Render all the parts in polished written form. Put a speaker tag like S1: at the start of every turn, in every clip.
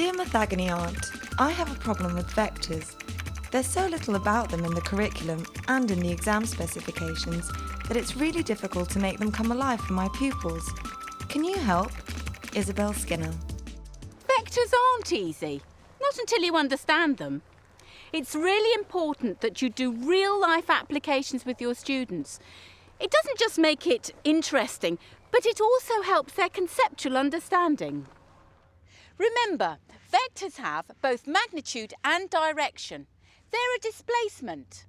S1: Dear Mathagony Aunt, I have a problem with vectors. There's so little about them in the curriculum and in the exam specifications that it's really difficult to make them come alive for my pupils. Can you help? Isabel Skinner.
S2: Vectors aren't easy, not until you understand them. It's really important that you do real-life applications with your students. It doesn't just make it interesting, but it also helps their conceptual understanding. Remember, vectors have both magnitude and direction. They're a displacement.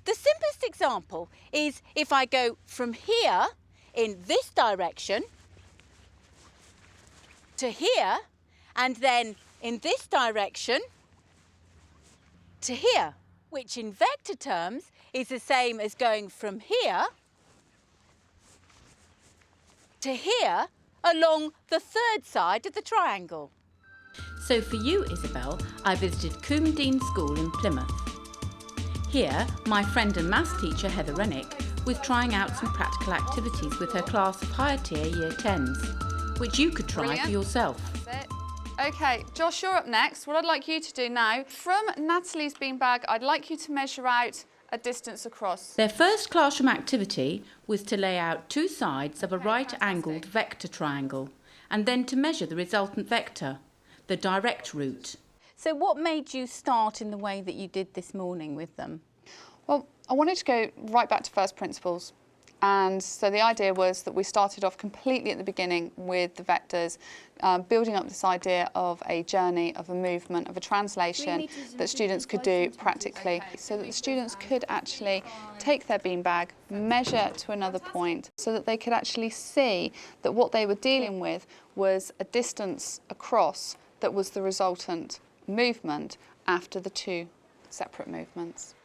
S2: The simplest example is if I go from here in this direction to here, and then in this direction to here, which in vector terms is the same as going from here to here along the third side of the triangle. So for you, Isabel, I visited Coombe School in Plymouth. Here, my friend and maths teacher, Heather Rennick, was trying out some practical activities with her class of higher tier year 10s, which you could try for yourself.
S3: That's it. OK, Josh, you're up next. What I'd like you to do now, from Natalie's beanbag, I'd like you to measure out a distance across.
S2: Their first classroom activity was to lay out two sides of a right-angled vector triangle and then to measure the resultant vector, the direct route. So what made you start in the way that you did this morning with them?
S3: Well, I wanted to go right back to first principles. And so the idea was that we started off completely at the beginning with the vectors, building up this idea of a journey, of a movement, of a translation that students could do practically, so that the students could actually take their beanbag, measure to another point, so that they could actually see that what they were dealing with was a distance across that was the resultant movement after the two separate movements.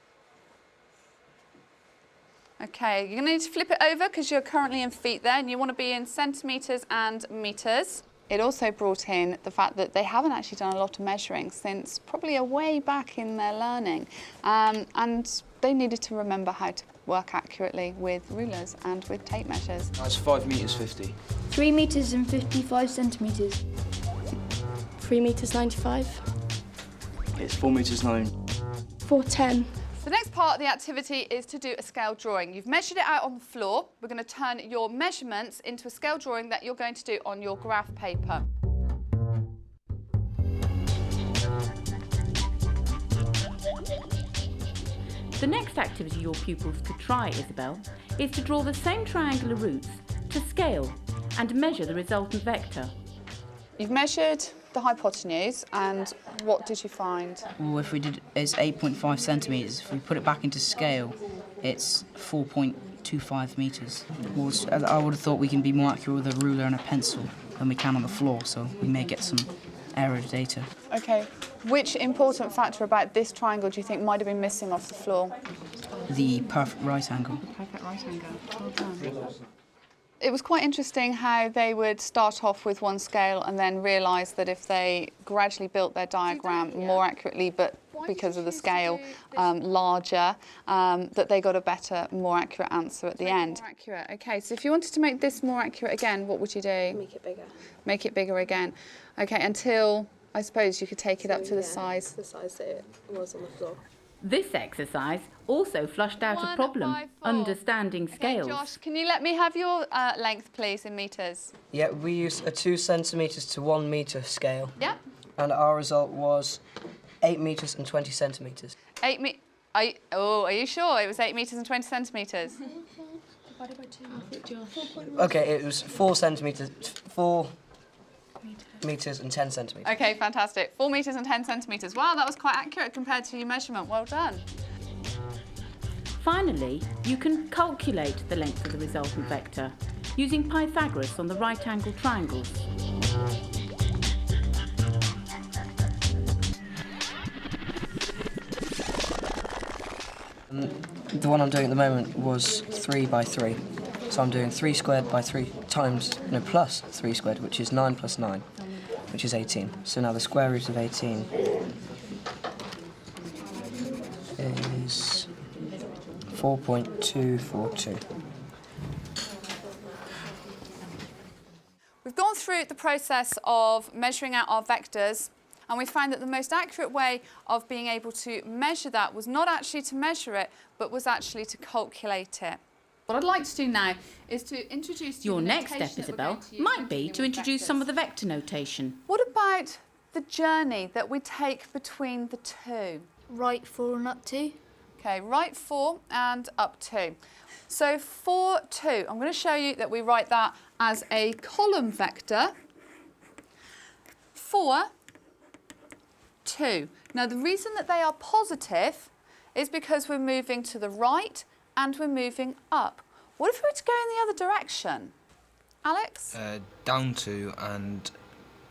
S3: OK, you're going to need to flip it over because you're currently in feet there and you want to be in centimetres and metres. It also brought in the fact that they haven't actually done a lot of measuring since probably a way back in their learning, and they needed to remember how to work accurately with rulers and with tape measures.
S4: That's 5 metres 50.
S5: 3 metres and 55 centimetres.
S6: 3 metres 95.
S4: It's 4 metres 9.
S5: 410.
S3: The next part of the activity is to do a scale drawing. You've measured it out on the floor. We're going to turn your measurements into a scale drawing that you're going to do on your graph paper.
S2: The next activity your pupils could try, Isabel, is to draw the same triangular routes to scale and measure the resultant vector.
S3: You've measured the hypotenuse, and what did you find?
S7: Well, if we did, it's 8.5 centimetres. If we put it back into scale, it's 4.25 metres. Well, I would have thought we can be more accurate with a ruler and a pencil than we can on the floor, so we may get some error data.
S3: OK, which important factor about this triangle do you think might have been missing off the floor?
S7: The perfect right angle.
S3: Perfect right angle. Well done. It was quite interesting how they would start off with one scale and then realise that if they gradually built their diagram more accurately, but because of the scale larger, that they got a better, more accurate answer at the end. More accurate. OK, so if you wanted to make this more accurate again, what would you do?
S6: Make it bigger.
S3: Make it bigger again. OK, until, I suppose, you could take it up to the size.
S6: The size that it was on the floor.
S2: This exercise also flushed out a problem, understanding scales.
S3: Okay, Josh, can you let me have your length, please, in metres?
S8: Yeah, we used a 2 centimetres to 1 metre scale.
S3: Yeah.
S8: And our result was 8 metres and 20 centimetres.
S3: 8 me... Are you sure it was 8 metres and 20 centimetres?
S6: Divided by 2.
S8: OK, it was 4 centimetres... 4 metres and 10 centimetres.
S3: OK, fantastic. 4 metres and 10 centimetres. Wow, that was quite accurate compared to your measurement. Well done.
S2: Finally, you can calculate the length of the resultant vector using Pythagoras on the right-angled triangles.
S8: The one I'm doing at the moment was 3 by 3. So I'm doing 3 squared by 3 plus 3 squared, which is 9 plus 9, which is 18. So now the square root of 18 is 4.242.
S3: We've gone through the process of measuring out our vectors, And we found that the most accurate way of being able to measure that was not actually to measure it, but was actually to calculate it. What I'd like to do now is to introduce
S2: Your next step, Isabel, might be to introduce some of the vector notation.
S3: What about the journey that we take between the two?
S5: Right 4 and up 2.
S3: Okay, right 4 and up 2. So 4, 2, I'm going to show you that we write that as a column vector. 4, 2. Now the reason that they are positive is because we're moving to the right and we're moving up. What if we were to go in the other direction? Alex?
S9: Down 2 and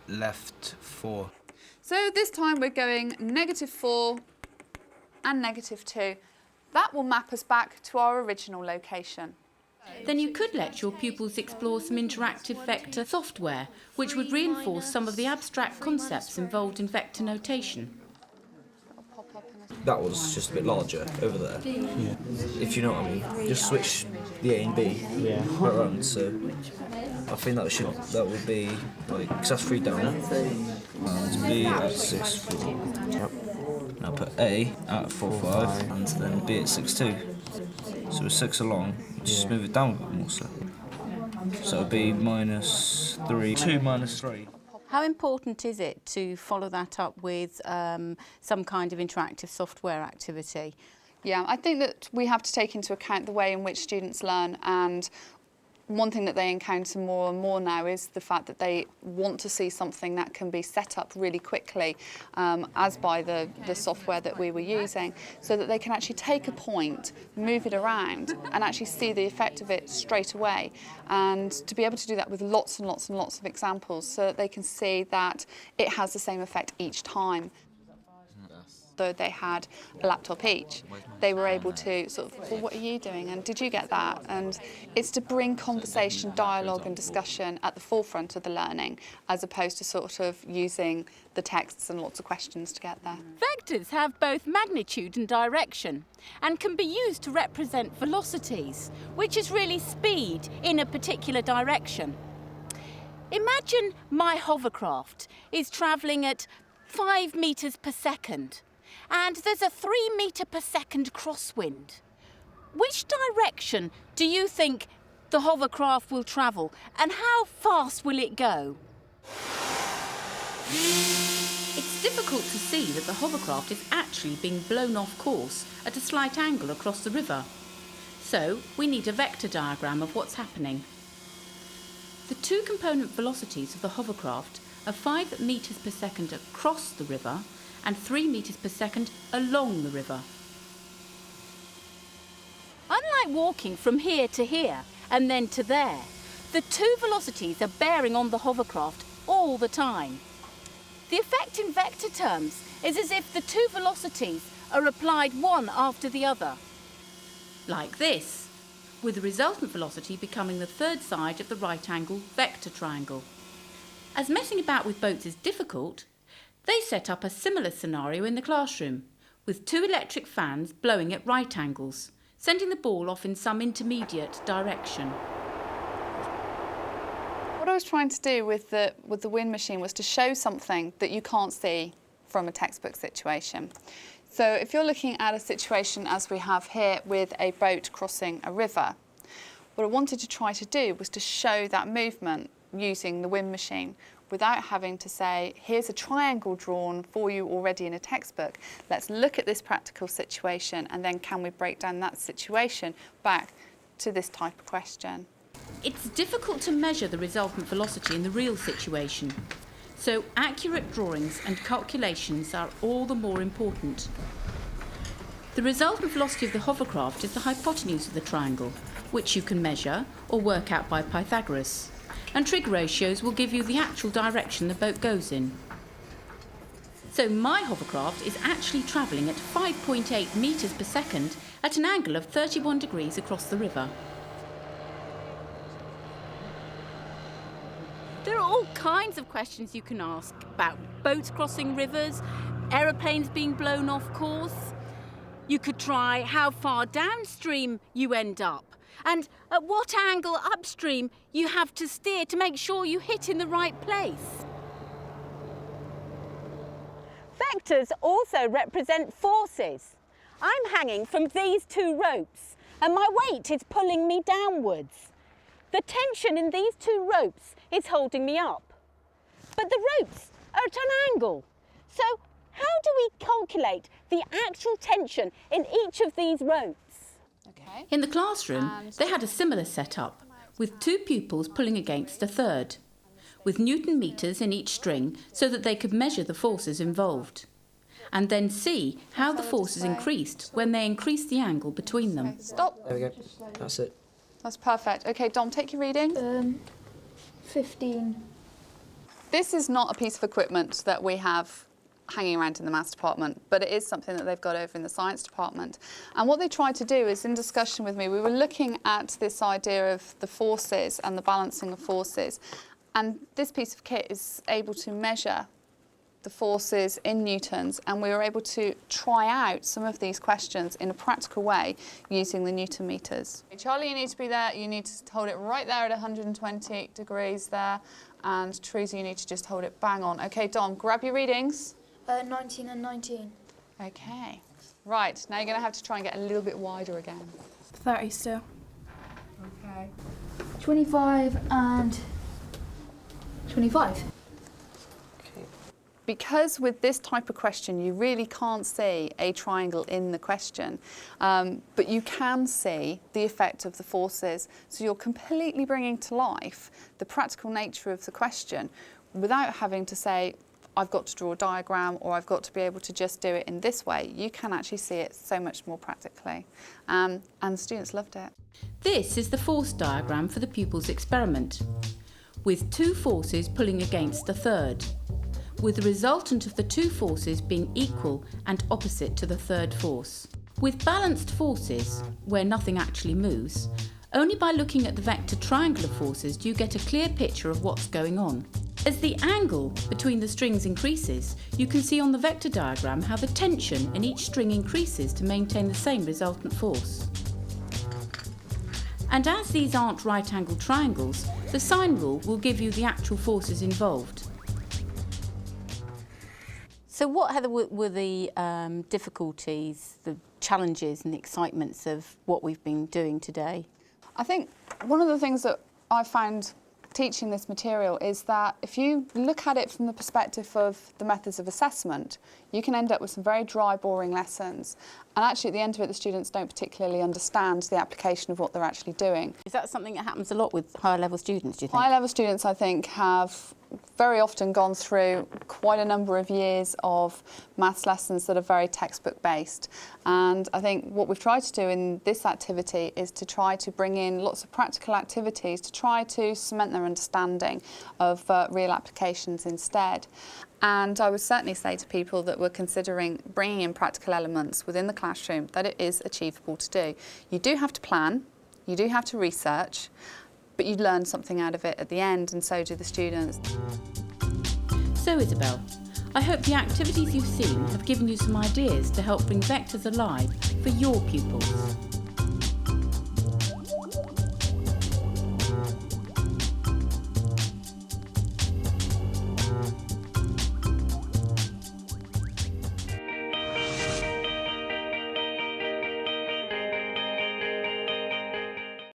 S9: left 4.
S3: So this time we're going -4 and -2. That will map us back to our original location.
S2: Then you could let your pupils explore some interactive vector software, which would reinforce some of the abstract concepts involved in vector notation.
S4: That was just a bit larger over there. Yeah. If you know what I mean. Just switch the A and B around. So I think that would be like, because that's 3 down and B at 6 4. Yep. Now put A at 4 5 and then B at 6 2. So with 6 along, just move it down a bit more. So it'll be -3, 2 -3.
S2: How important is it to follow that up with some kind of interactive software activity?
S3: Yeah, I think that we have to take into account the way in which students learn, and one thing that they encounter more and more now is the fact that they want to see something that can be set up really quickly, as by the software that we were using, so that they can actually take a point, move it around and actually see the effect of it straight away, and to be able to do that with lots and lots and lots of examples so that they can see that it has the same effect each time. Though they had a laptop each, they were able to sort of, well, what are you doing? And did you get that? And it's to bring conversation, dialogue and discussion at the forefront of the learning, as opposed to sort of using the texts and lots of questions to get there.
S2: Vectors have both magnitude and direction and can be used to represent velocities, which is really speed in a particular direction. Imagine my hovercraft is travelling at 5 metres per second. And there's a 3 metre per second crosswind. Which direction do you think the hovercraft will travel, and how fast will it go? It's difficult to see that the hovercraft is actually being blown off course at a slight angle across the river. So we need a vector diagram of what's happening. The 2 component velocities of the hovercraft are 5 metres per second across the river and 3 metres per second along the river. Unlike walking from here to here and then to there, the 2 velocities are bearing on the hovercraft all the time. The effect in vector terms is as if the 2 velocities are applied one after the other. Like this, with the resultant velocity becoming the third side of the right angle vector triangle. As messing about with boats is difficult, they set up a similar scenario in the classroom, with 2 electric fans blowing at right angles, sending the ball off in some intermediate direction.
S3: What I was trying to do with the wind machine was to show something that you can't see from a textbook situation. So if you're looking at a situation as we have here with a boat crossing a river, what I wanted to try to do was to show that movement using the wind machine, without having to say, here's a triangle drawn for you already in a textbook. Let's look at this practical situation, and then can we break down that situation back to this type of question?
S2: It's difficult to measure the resultant velocity in the real situation, so accurate drawings and calculations are all the more important. The resultant velocity of the hovercraft is the hypotenuse of the triangle, which you can measure or work out by Pythagoras. And trig ratios will give you the actual direction the boat goes in. So my hovercraft is actually travelling at 5.8 metres per second at an angle of 31 degrees across the river. There are all kinds of questions you can ask about boats crossing rivers, aeroplanes being blown off course. You could try how far downstream you end up, and at what angle upstream you have to steer to make sure you hit in the right place. vectors also represent forces. I'm hanging from these two ropes and my weight is pulling me downwards. The tension in these two ropes is holding me up. But the ropes are at an angle. So how do we calculate the actual tension in each of these ropes?
S3: Okay.
S2: In the classroom, they had a similar setup, with two pupils pulling against a third, with Newton meters in each string so that they could measure the forces involved, and then see how the forces increased when they increased the angle between them.
S3: Stop.
S8: There we go. That's it.
S3: That's perfect. Okay, Dom, take your reading.
S5: 15.
S3: This is not a piece of equipment that we have hanging around in the maths department, but it is something that they've got over in the science department. And what they tried to do is, in discussion with me, we were looking at this idea of the forces and the balancing of forces. And this piece of kit is able to measure the forces in newtons, and we were able to try out some of these questions in a practical way using the Newton meters. Charlie, you need to be there. You need to hold it right there at 120 degrees there. And Teresa, you need to just hold it bang on. Okay, Dom, grab your readings.
S5: 19 and 19.
S3: Okay. Right, now you're going to have to try and get a little bit wider again.
S6: 30 still.
S3: Okay.
S5: 25 and 25.
S3: Because with this type of question, you really can't see a triangle in the question, but you can see the effect of the forces. So you're completely bringing to life the practical nature of the question without having to say, I've got to draw a diagram or I've got to be able to just do it in this way. You can actually see it so much more practically. And the students loved it.
S2: This is the force diagram for the pupils' experiment, with two forces pulling against a third, with the resultant of the two forces being equal and opposite to the third force. With balanced forces, where nothing actually moves, only by looking at the vector triangular forces do you get a clear picture of what's going on. As the angle between the strings increases, you can see on the vector diagram how the tension in each string increases to maintain the same resultant force. And as these aren't right-angled triangles, the sine rule will give you the actual forces involved. So what, Heather, were the difficulties, the challenges and the excitements of what we've been doing today?
S3: I think one of the things that I found teaching this material is that if you look at it from the perspective of the methods of assessment, you can end up with some very dry, boring lessons. And actually at the end of it, the students don't particularly understand the application of what they're actually doing.
S2: Is that something that happens a lot with higher level students, do you think?
S3: Higher level students, I think, have very often gone through quite a number of years of maths lessons that are very textbook based. And I think what we've tried to do in this activity is to try to bring in lots of practical activities to try to cement their understanding of real applications instead. And I would certainly say to people that were considering bringing in practical elements within the classroom that it is achievable to do. You do have to plan, you do have to research, but you learn something out of it at the end, and so do the students.
S2: So, Isabel, I hope the activities you've seen have given you some ideas to help bring vectors alive for your pupils.